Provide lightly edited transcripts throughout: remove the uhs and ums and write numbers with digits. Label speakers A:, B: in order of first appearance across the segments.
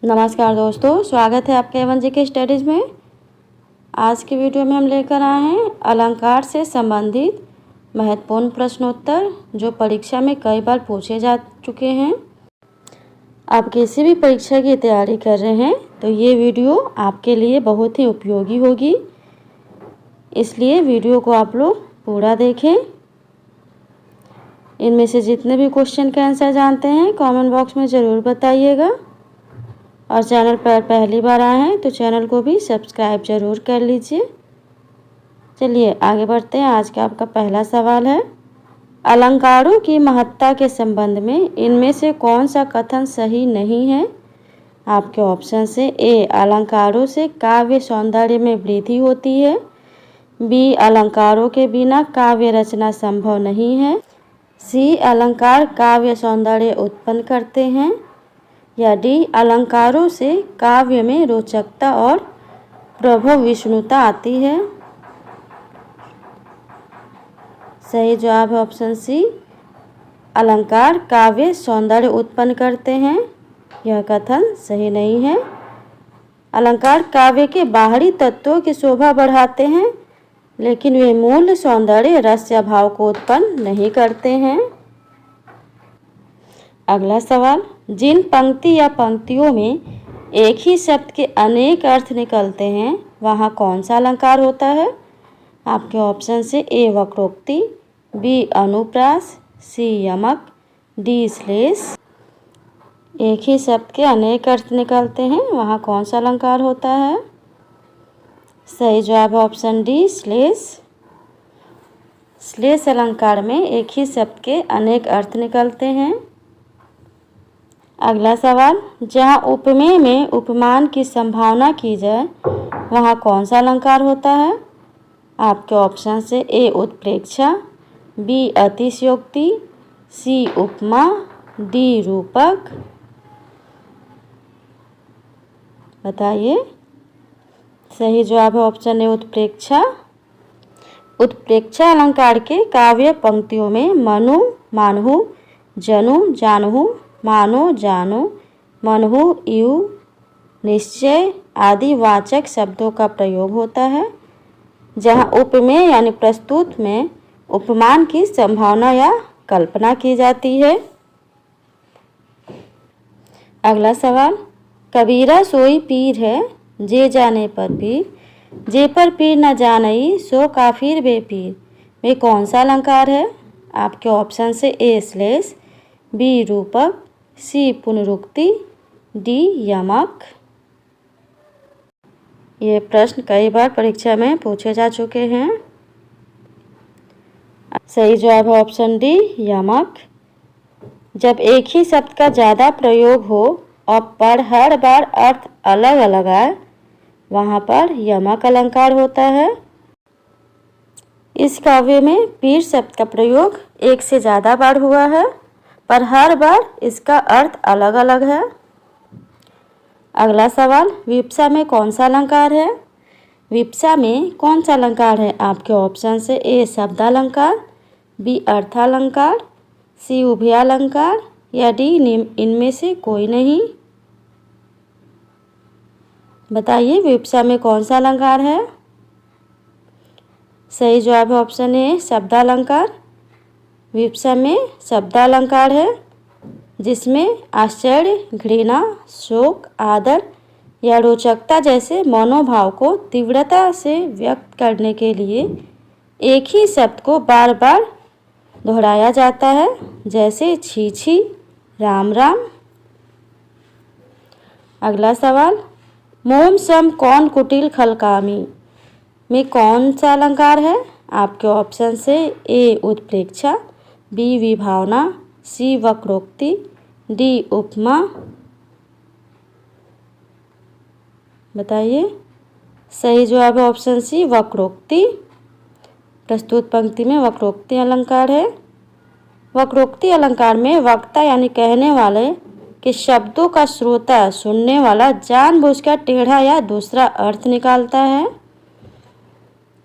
A: नमस्कार दोस्तों, स्वागत है आपके एवन जी के स्टडीज़ में। आज की वीडियो में हम लेकर आए हैं अलंकार से संबंधित महत्वपूर्ण प्रश्नोत्तर जो परीक्षा में कई बार पूछे जा चुके हैं। आप किसी भी परीक्षा की तैयारी कर रहे हैं तो ये वीडियो आपके लिए बहुत ही उपयोगी होगी, इसलिए वीडियो को आप लोग पूरा देखें। इनमें से जितने भी क्वेश्चन के आंसर जानते हैं कमेंट बॉक्स में ज़रूर बताइएगा, और चैनल पर पहली बार आए हैं तो चैनल को भी सब्सक्राइब ज़रूर कर लीजिए। चलिए आगे बढ़ते हैं। आज का आपका पहला सवाल है, अलंकारों की महत्ता के संबंध में इनमें से कौन सा कथन सही नहीं है। आपके ऑप्शन से ए, अलंकारों से काव्य सौंदर्य में वृद्धि होती है, बी, अलंकारों के बिना काव्य रचना संभव नहीं है, सी, अलंकार काव्य सौंदर्य उत्पन्न करते हैं, या डी, अलंकारों से काव्य में रोचकता और प्रभव विष्णुता आती है। सही जवाब है ऑप्शन सी, अलंकार काव्य सौंदर्य उत्पन्न करते हैं। यह कथन सही नहीं है। अलंकार काव्य के बाहरी तत्वों की शोभा बढ़ाते हैं, लेकिन वे मूल सौंदर्य रस या भाव को उत्पन्न नहीं करते हैं। अगला सवाल, जिन पंक्ति या पंक्तियों में एक ही शब्द के अनेक अर्थ निकलते हैं वहाँ कौन सा अलंकार होता है। आपके ऑप्शन से ए, वक्रोक्ति, बी, अनुप्रास, सी, यमक, डी, श्लेष। एक ही शब्द के अनेक अर्थ निकलते हैं वहाँ कौन सा अलंकार होता है। सही जवाब है ऑप्शन डी, श्लेष। श्लेष अलंकार में एक ही शब्द के अनेक अर्थ निकलते हैं। अगला सवाल, जहाँ उपमेय में उपमान की संभावना की जाए वहाँ कौन सा अलंकार होता है। आपके ऑप्शन से ए, उत्प्रेक्षा, बी, अतिशयोक्ति, सी, उपमा, डी, रूपक। बताइए। सही जवाब है ऑप्शन ए, उत्प्रेक्षा। उत्प्रेक्षा अलंकार के काव्य पंक्तियों में मनु, मानहु, जनु, जानहु, मानो, जानो, मनहु, इयु, निश्चय आदि वाचक शब्दों का प्रयोग होता है, जहाँ उपमेय यानी प्रस्तुत में उपमान की संभावना या कल्पना की जाती है। अगला सवाल, कबीरा सोई पीर है, जे जाने पर पीर, जे पर पीर न जानई सो काफिर बेपीर। वे कौन सा अलंकार है। आपके ऑप्शन से ए, श्लेष, बी, रूपक, सी, पुनरुक्ति, डी, यमक। ये प्रश्न कई बार परीक्षा में पूछे जा चुके हैं। सही जवाब है ऑप्शन डी, यमक। जब एक ही शब्द का ज़्यादा प्रयोग हो और पर हर बार अर्थ अलग अलग आए वहाँ पर यमक अलंकार होता है। इस काव्य में पीर शब्द का प्रयोग एक से ज़्यादा बार हुआ है, पर हर बार इसका अर्थ अलग अलग है। अगला सवाल, विप्सा में कौन सा अलंकार है। विप्सा में कौन सा अलंकार है। आपके ऑप्शन से ए, शब्दालंकार, बी, अर्थालंकार, सी, उभयालंकार, या डी, इनमें से कोई नहीं। बताइए विप्सा में कौन सा अलंकार है। सही जवाब है ऑप्शन ए, शब्दालंकार। विप्सा में शब्दालंकार है जिसमें आश्चर्य, घृणा, शोक, आदर या रोचकता जैसे मनोभाव को तीव्रता से व्यक्त करने के लिए एक ही शब्द को बार बार दोहराया जाता है, जैसे छी छी, राम राम। अगला सवाल, मोम सम कौन कुटिल खलकामी में कौन सा अलंकार है। आपके ऑप्शन से ए, उत्प्रेक्षा, बी, विभावना, सी, वक्रोक्ति, डी, उपमा। बताइए। सही जवाब है ऑप्शन सी, वक्रोक्ति। प्रस्तुत पंक्ति में वक्रोक्ति अलंकार है। वक्रोक्ति अलंकार में वक्ता यानी कहने वाले के शब्दों का श्रोता सुनने वाला जानबूझकर टेढ़ा या दूसरा अर्थ निकालता है।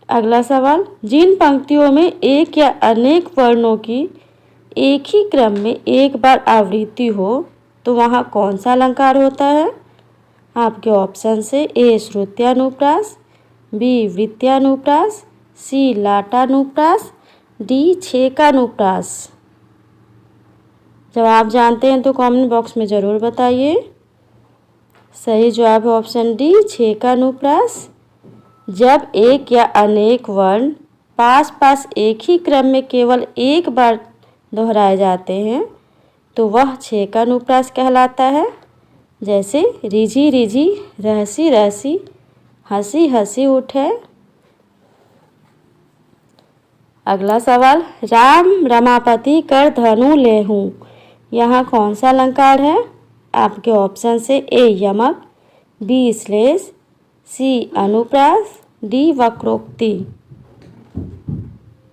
A: अगला सवाल, जिन पंक्तियों में एक या अनेक वर्णों की एक ही क्रम में एक बार आवृत्ति हो तो वहाँ कौन सा अलंकार होता है। आपके ऑप्शन से ए श्रुत्यानुप्रास, बी वृत्यानुप्रास, सी लाटानुप्रास, डी छेकानुप्रास। जवाब जानते हैं तो कमेंट बॉक्स में ज़रूर बताइए। सही जवाब है ऑप्शन डी छेकानुप्रास। जब एक या अनेक वर्ण पास पास एक ही क्रम में केवल एक बार दोहराए जाते हैं तो वह छेकानुप्रास कहलाता है। जैसे रिझी रिझी, रहसी रहसी, हंसी हंसी उठे। अगला सवाल, राम रमापति कर धनु लेहूं, यहाँ कौन सा अलंकार है? आपके ऑप्शन से ए यमक, बी श्लेष, सी अनुप्रास, डी वक्रोक्ति।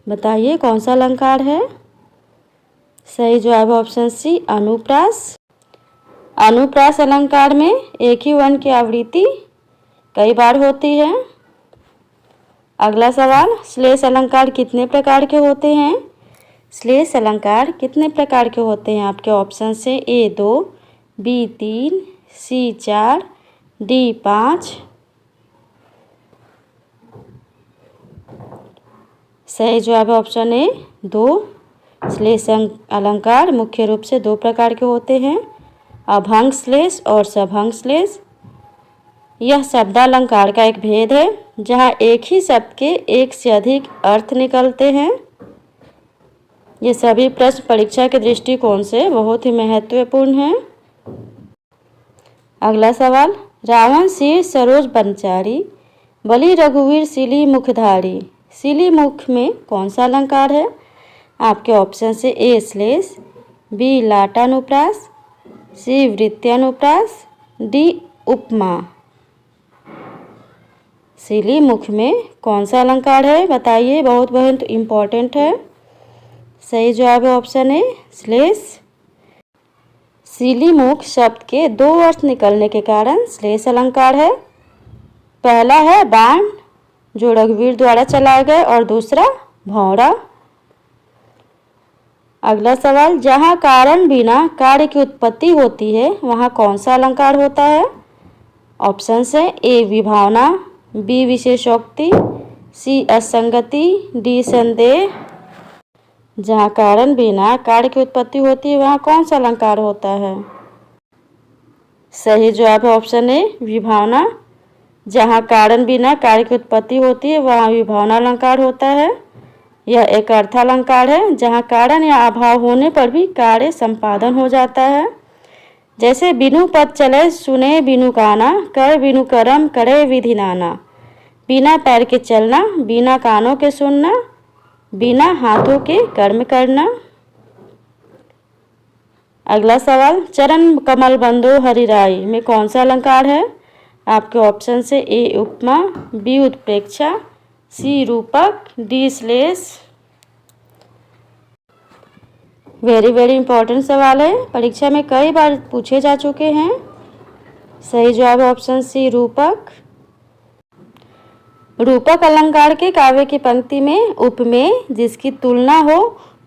A: बताइए कौन सा अलंकार है? सही जवाब ऑप्शन सी अनुप्रास। अनुप्रास अलंकार में एक ही वर्ण की आवृत्ति कई बार होती है। अगला सवाल, श्लेष अलंकार कितने प्रकार के होते हैं? श्लेष अलंकार कितने प्रकार के होते हैं? आपके ऑप्शन से ए 2, बी 3, सी 4, डी 5। सही जवाब है ऑप्शन ए 2। श्लेष अलंकार मुख्य रूप से 2 प्रकार के होते हैं, अभंग श्लेष और सभंग श्लेष। यह शब्दालंकार का एक भेद है जहाँ एक ही शब्द के एक से अधिक अर्थ निकलते हैं। ये सभी प्रश्न परीक्षा के दृष्टिकोण से बहुत ही महत्वपूर्ण हैं। अगला सवाल, रावण शीर सरोज बनचारी, बलि रघुवीर सिली मुखधारी, सिली मुख में कौन सा अलंकार है? आपके ऑप्शन से ए श्लेष, बी लाटानुप्रास, सी वृत्यानुप्रास, डी उपमा। सिली मुख में कौन सा अलंकार है? बताइए, बहुत इम्पोर्टेंट है। सही जवाब है ऑप्शन ए श्लेष। सिली मुख शब्द के 2 अर्थ निकलने के कारण श्लेष अलंकार है। पहला है बाण जो रघुवीर द्वारा चलाए गए और दूसरा भौरा। अगला सवाल, जहाँ कारण बिना कार्य की उत्पत्ति होती है वहाँ कौन सा अलंकार होता है? ऑप्शन से ए विभावना, बी विशेषोक्ति, सी असंगति, डी संदेह। जहाँ कारण बिना कार्य की उत्पत्ति होती है वहाँ कौन सा अलंकार होता है? सही जवाब है ऑप्शन ए विभावना। जहाँ कारण बिना कार्य की उत्पत्ति होती है वहाँ विभावना अलंकार होता है। यह एक अर्थालंकार है जहाँ कारण या अभाव होने पर भी कार्य संपादन हो जाता है। जैसे बिनु पद चले सुने बिनु काना, कर बिनु करम करे विधि नाना। बिना पैर के चलना, बिना कानों के सुनना, बिना हाथों के कर्म करना। अगला सवाल, चरण कमल बंदो हरिराई में कौन सा अलंकार है? आपके ऑप्शन से ए उपमा, बी उत्प्रेक्षा, सी रूपक, डी श्लेष। वेरी इंपॉर्टेंट सवाल है, परीक्षा में कई बार पूछे जा चुके हैं। सही जवाब है ऑप्शन सी रूपक। रूपक अलंकार के काव्य की पंक्ति में उपमेय जिसकी तुलना हो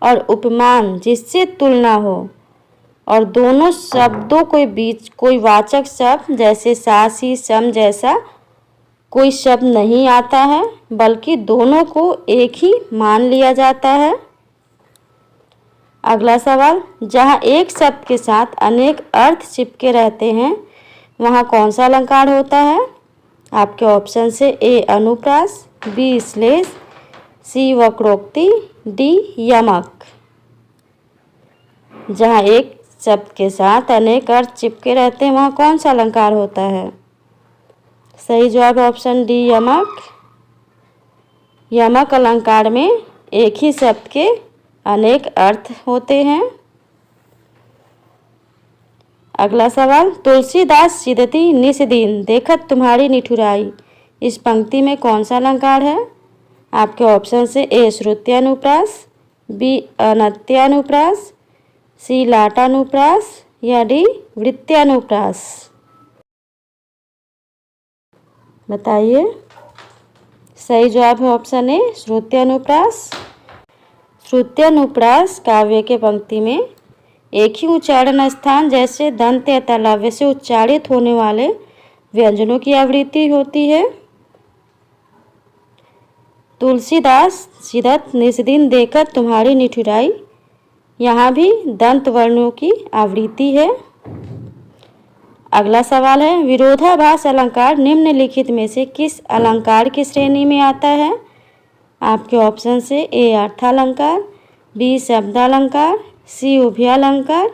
A: और उपमान जिससे तुलना हो और दोनों शब्दों के बीच कोई वाचक शब्द जैसे सासी सम जैसा कोई शब्द नहीं आता है, बल्कि दोनों को एक ही मान लिया जाता है। अगला सवाल, जहाँ एक शब्द के साथ अनेक अर्थ चिपके रहते हैं वहाँ कौन सा अलंकार होता है? आपके ऑप्शन से ए अनुप्रास, बी श्लेष, सी वक्रोक्ति, डी यमक। जहाँ एक शब्द के साथ अनेक अर्थ चिपके रहते हैं वहाँ कौन सा अलंकार होता है? सही जवाब ऑप्शन डी यमक। यमक अलंकार में एक ही शब्द के अनेक अर्थ होते हैं। अगला सवाल, तुलसीदास सिदती निस दिन देखत तुम्हारी निठुराई, इस पंक्ति में कौन सा अलंकार है? आपके ऑप्शन से ए श्रुत्यानुप्रास, बी अनत्यानुप्रास, सी लाटानुप्रास या डी वृत्यानुप्रास। बताइए। सही जवाब है ऑप्शन ए श्रुत्यानुप्रास। श्रुत्यानुप्रास काव्य के पंक्ति में एक ही उच्चारण स्थान जैसे दंत या तालव्य से उच्चारित होने वाले व्यंजनों की आवृत्ति होती है। तुलसीदास सिदत निस्दिन देकर तुम्हारी निठुराई, यहाँ भी दंत वर्णों की आवृत्ति है। अगला सवाल है, विरोधाभास अलंकार निम्नलिखित में से किस अलंकार की श्रेणी में आता है? आपके ऑप्शन से ए अर्थालंकार, बी शब्दालंकार, सी उभयालंकार,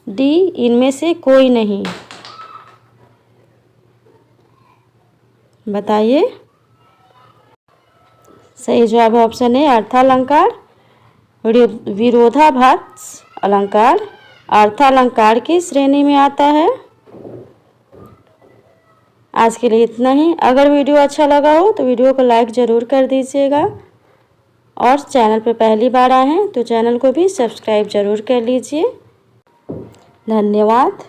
A: डी इनमें से कोई नहीं। बताइए। सही जवाब ऑप्शन है अर्थालंकार। विरोधाभास अलंकार अर्थालंकार की श्रेणी में आता है। आज के लिए इतना ही। अगर वीडियो अच्छा लगा हो तो वीडियो को लाइक ज़रूर कर दीजिएगा और चैनल पर पहली बार आए हैं तो चैनल को भी सब्सक्राइब ज़रूर कर लीजिए। धन्यवाद।